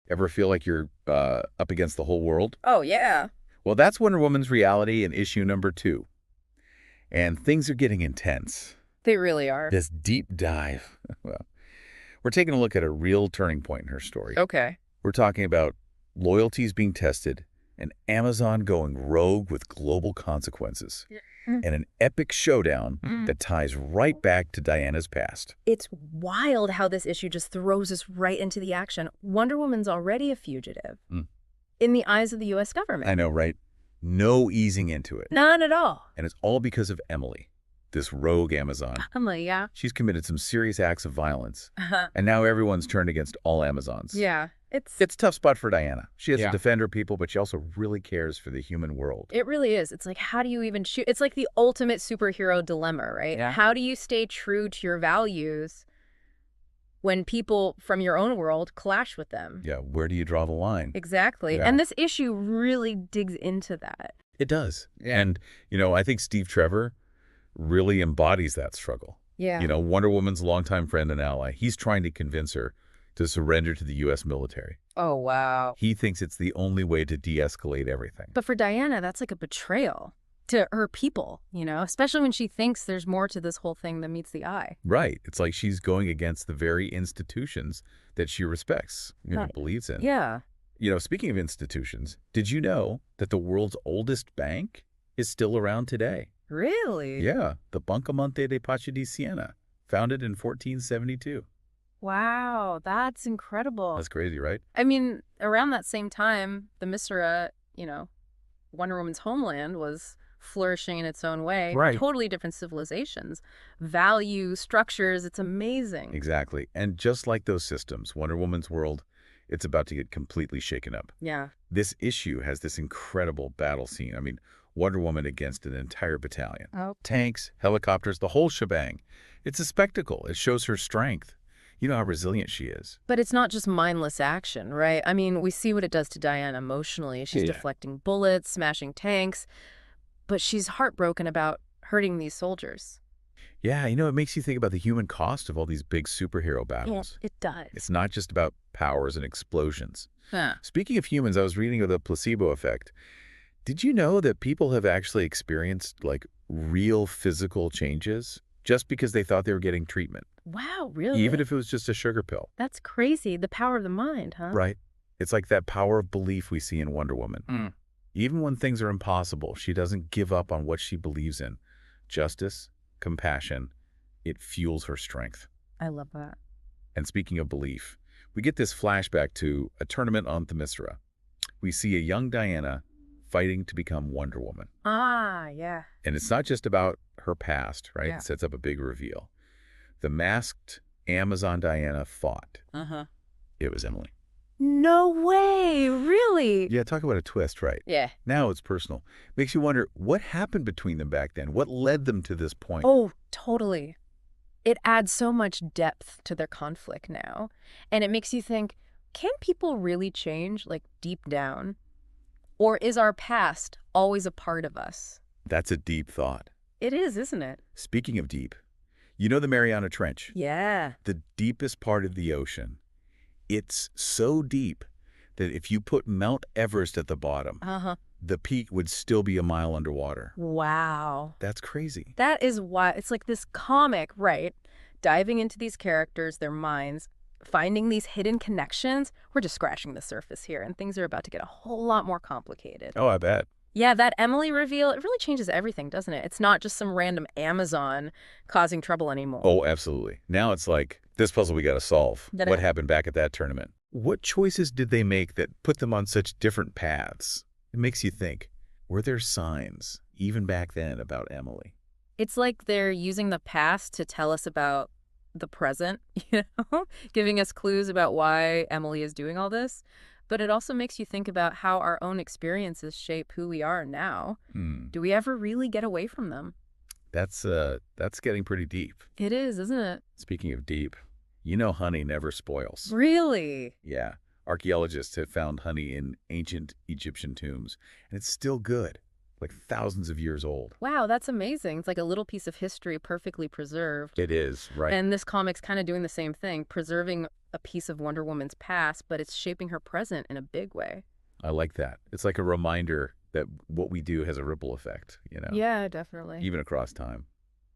Ever feel like you're up against the whole world? Oh, yeah. Well, that's Wonder Woman's reality in issue number 2. And things are getting intense. They really are. This deep dive. Well, we're taking a look at a real turning point in her story. Okay. We're talking about loyalties being tested, and Amazon going rogue with global consequences, and an epic showdown that ties right back to Diana's past. It's wild how this issue just throws us right into the action. Wonder Woman's already a fugitive in the eyes of the U.S. government. I know, right? No easing into it. None at all. And it's all because of Emily, this rogue Amazon. Emily, yeah. She's committed some serious acts of violence, and now everyone's turned against all Amazons. Yeah. It's a tough spot for Diana. She has to defend her people, but she also really cares for the human world. It really is. It's like, how do you even shoot? It's like the ultimate superhero dilemma, right? Yeah. How do you stay true to your values when people from your own world clash with them? Yeah, where do you draw the line? Exactly. Yeah. And this issue really digs into that. It does. Yeah. And, I think Steve Trevor really embodies that struggle. Yeah. Wonder Woman's longtime friend and ally. He's trying to convince her to surrender to the U.S. military. Oh, wow. He thinks it's the only way to de-escalate everything. But for Diana, that's like a betrayal to her people, especially when she thinks there's more to this whole thing than meets the eye. Right. It's like she's going against the very institutions that she respects, believes in. Yeah. Speaking of institutions, did you know that the world's oldest bank is still around today? Really? Yeah, the Bancamonte de Pace di Siena, founded in 1472. Wow, that's incredible. That's crazy, right? I mean, around that same time, the Misra, Wonder Woman's homeland was flourishing in its own way. Right. Totally different civilizations, value, structures. It's amazing. Exactly. And just like those systems, Wonder Woman's world, it's about to get completely shaken up. Yeah. This issue has this incredible battle scene. I mean, Wonder Woman against an entire battalion. Oh. Tanks, helicopters, the whole shebang. It's a spectacle. It shows her strength. You know how resilient she is. But it's not just mindless action, right? I mean, we see what it does to Diana emotionally. She's Yeah. deflecting bullets, smashing tanks, but she's heartbroken about hurting these soldiers. Yeah, it makes you think about the human cost of all these big superhero battles. It does. It's not just about powers and explosions. Huh. Speaking of humans, I was reading of the placebo effect. Did you know that people have actually experienced, real physical changes just because they thought they were getting treatment? Wow, really? Even if it was just a sugar pill. That's crazy. The power of the mind, huh? Right. It's like that power of belief we see in Wonder Woman. Even when things are impossible, she doesn't give up on what she believes in. Justice, compassion, it fuels her strength. I love that. And speaking of belief, we get this flashback to a tournament on Themyscira. We see a young Diana fighting to become Wonder Woman. Ah, yeah. And it's not just about her past, right? Yeah. It sets up a big reveal. The masked Amazon Diana fought. Uh-huh. It was Emily. No way, really? Yeah, talk about a twist, right? Yeah. Now it's personal. Makes you wonder what happened between them back then? What led them to this point? Oh, totally. It adds so much depth to their conflict now. And it makes you think, can people really change, deep down? Or is our past always a part of us? That's a deep thought. It is, isn't it? Speaking of deep, you know the Mariana Trench? Yeah. The deepest part of the ocean. It's so deep that if you put Mount Everest at the bottom, Uh-huh. the peak would still be a mile underwater. Wow. That's crazy. That is why it's like this comic, right? Diving into these characters, their minds, finding these hidden connections. We're just scratching the surface here, and things are about to get a whole lot more complicated. Oh, I bet. Yeah, that Emily reveal, it really changes everything, doesn't it? It's not just some random Amazon causing trouble anymore. Oh, absolutely. Now it's like, this puzzle we got to solve. That What it- happened back at that tournament? What choices did they make that put them on such different paths? It makes you think, were there signs, even back then, about Emily? It's like they're using the past to tell us about the present, giving us clues about why Emily is doing all this. But it also makes you think about how our own experiences shape who we are now. Do we ever really get away from them? That's getting pretty deep. It is, isn't it? Speaking of deep, honey never spoils. Really? Yeah. Archaeologists have found honey in ancient Egyptian tombs, and it's still good, like thousands of years old. Wow, that's amazing. It's like a little piece of history perfectly preserved. It is, right? And this comic's kind of doing the same thing, preserving a piece of Wonder Woman's past, but it's shaping her present in a big way. I like that. It's like a reminder that what we do has a ripple effect, Yeah, definitely. even across time.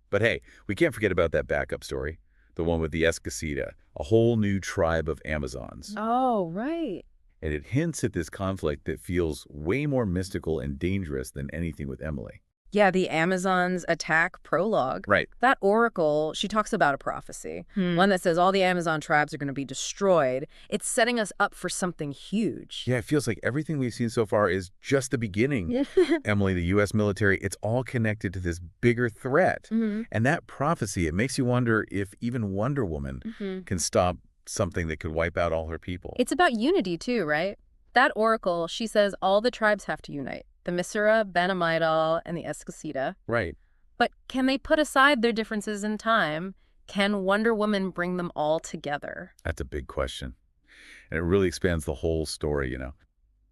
But hey, we can't forget about that backup story, the one with the Escacita, a whole new tribe of Amazons. Oh, right. And it hints at this conflict that feels way more mystical and dangerous than anything with Emily. Yeah, the Amazons attack prologue. Right. That oracle, she talks about a prophecy, one that says all the Amazon tribes are going to be destroyed. It's setting us up for something huge. Yeah, it feels like everything we've seen so far is just the beginning. Emily, the U.S. military, it's all connected to this bigger threat. And that prophecy, it makes you wonder if even Wonder Woman can stop something that could wipe out all her people. It's about unity too, right? That oracle, she says all the tribes have to unite. The Misra, Banamidal, and the Escacita. Right. But can they put aside their differences in time? Can Wonder Woman bring them all together? That's a big question. And it really expands the whole story,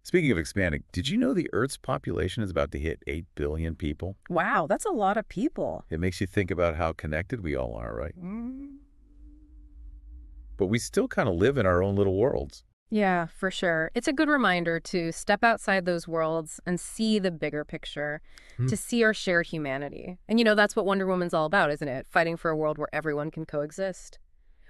Speaking of expanding, did you know the Earth's population is about to hit 8 billion people? Wow, that's a lot of people. It makes you think about how connected we all are, right? But we still kind of live in our own little worlds. Yeah, for sure. It's a good reminder to step outside those worlds and see the bigger picture, to see our shared humanity. And that's what Wonder Woman's all about, isn't it? Fighting for a world where everyone can coexist,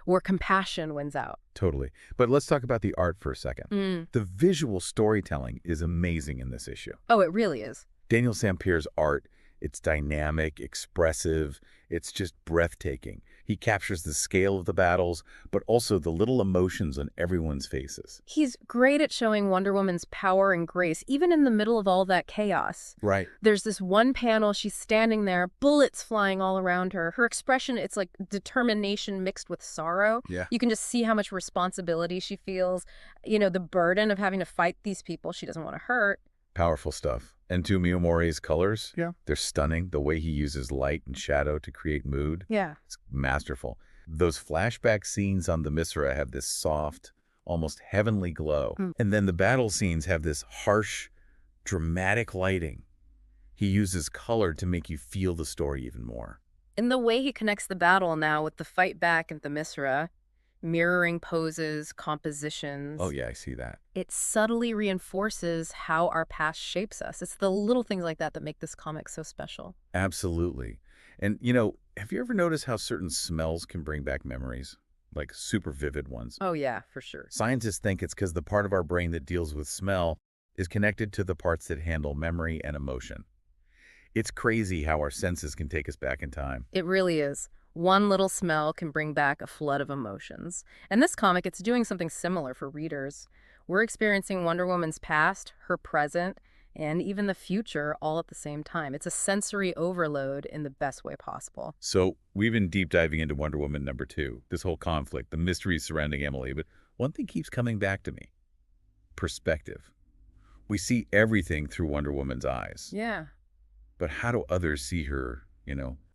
where compassion wins out. Totally. But let's talk about the art for a second. The visual storytelling is amazing in this issue. Oh, it really is. Daniel Sampere's art, it's dynamic, expressive, it's just breathtaking. He captures the scale of the battles, but also the little emotions on everyone's faces. He's great at showing Wonder Woman's power and grace, even in the middle of all that chaos. Right. There's this one panel, she's standing there, bullets flying all around her. Her expression, it's like determination mixed with sorrow. Yeah. You can just see how much responsibility she feels, the burden of having to fight these people she doesn't want to hurt. Powerful stuff. And Tumio Mori's colors, Yeah. they're stunning. The way he uses light and shadow to create mood, Yeah. it's masterful. Those flashback scenes on the Misra have this soft, almost heavenly glow. And then the battle scenes have this harsh, dramatic lighting. He uses color to make you feel the story even more. In the way he connects the battle now with the fight back at the Misra, mirroring poses, compositions. Oh, yeah, I see that. It subtly reinforces how our past shapes us. It's the little things like that that make this comic so special. Absolutely. And, have you ever noticed how certain smells can bring back memories? Like super vivid ones? Oh, yeah, for sure. Scientists think it's because the part of our brain that deals with smell is connected to the parts that handle memory and emotion. It's crazy how our senses can take us back in time. It really is. One little smell can bring back a flood of emotions. And this comic, it's doing something similar for readers. We're experiencing Wonder Woman's past, her present, and even the future all at the same time. It's a sensory overload in the best way possible. So we've been deep diving into Wonder Woman #2, this whole conflict, the mysteries surrounding Emily. But one thing keeps coming back to me. Perspective. We see everything through Wonder Woman's eyes. Yeah. But how do others see her,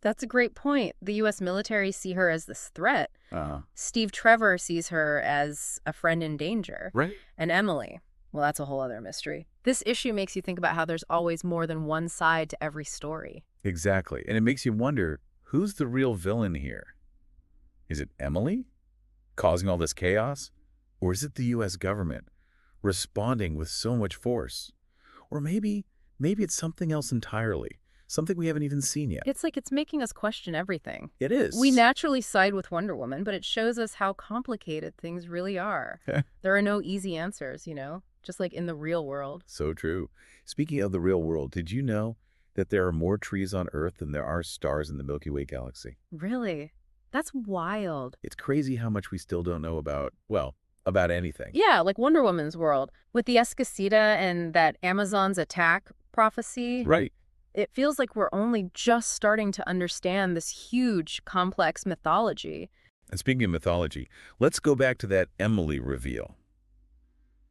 That's a great point. The U.S. military see her as this threat. Uh-huh. Steve Trevor sees her as a friend in danger. Right. And Emily, well, that's a whole other mystery. This issue makes you think about how there's always more than one side to every story. Exactly. And it makes you wonder, who's the real villain here? Is it Emily causing all this chaos? Or is it the U.S. government responding with so much force? Or maybe it's something else entirely. Something we haven't even seen yet. It's like it's making us question everything. It is. We naturally side with Wonder Woman, but it shows us how complicated things really are. There are no easy answers, just like in the real world. So true. Speaking of the real world, did you know that there are more trees on Earth than there are stars in the Milky Way galaxy? Really? That's wild. It's crazy how much we still don't know about anything. Yeah, like Wonder Woman's world. With the Escacita and that Amazon's attack prophecy. Right. It feels like we're only just starting to understand this huge, complex mythology. And speaking of mythology, let's go back to that Emily reveal.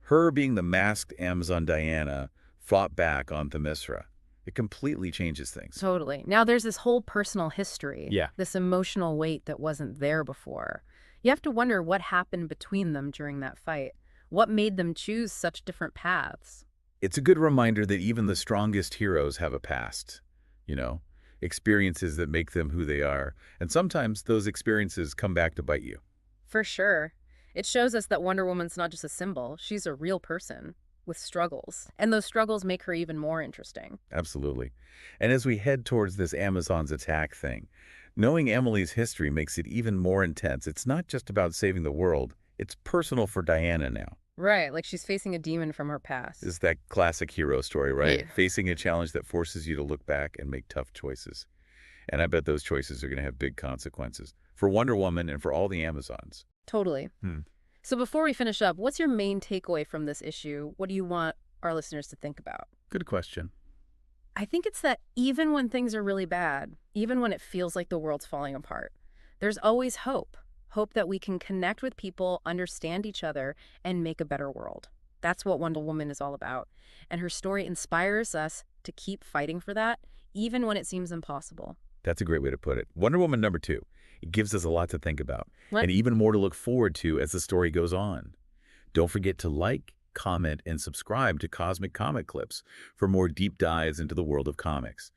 Her being the masked Amazon Diana fought back on Themyscira. It completely changes things. Totally. Now there's this whole personal history. Yeah. This emotional weight that wasn't there before. You have to wonder what happened between them during that fight. What made them choose such different paths? It's a good reminder that even the strongest heroes have a past, experiences that make them who they are. And sometimes those experiences come back to bite you. For sure. It shows us that Wonder Woman's not just a symbol, she's a real person with struggles. And those struggles make her even more interesting. Absolutely. And as we head towards this Amazon's attack thing, knowing Emily's history makes it even more intense. It's not just about saving the world. It's personal for Diana now. Right, like she's facing a demon from her past. Is that classic hero story, right? Yeah. Facing a challenge that forces you to look back and make tough choices. And I bet those choices are going to have big consequences for Wonder Woman and for all the Amazons. Totally. Hmm. So before we finish up, what's your main takeaway from this issue? What do you want our listeners to think about? Good question. I think it's that even when things are really bad, even when it feels like the world's falling apart, there's always hope. Hope that we can connect with people, understand each other, and make a better world. That's what Wonder Woman is all about. And her story inspires us to keep fighting for that, even when it seems impossible. That's a great way to put it. Wonder Woman #2. It gives us a lot to think about What? and even more to look forward to as the story goes on. Don't forget to like, comment, and subscribe to Cosmic Comic Clips for more deep dives into the world of comics.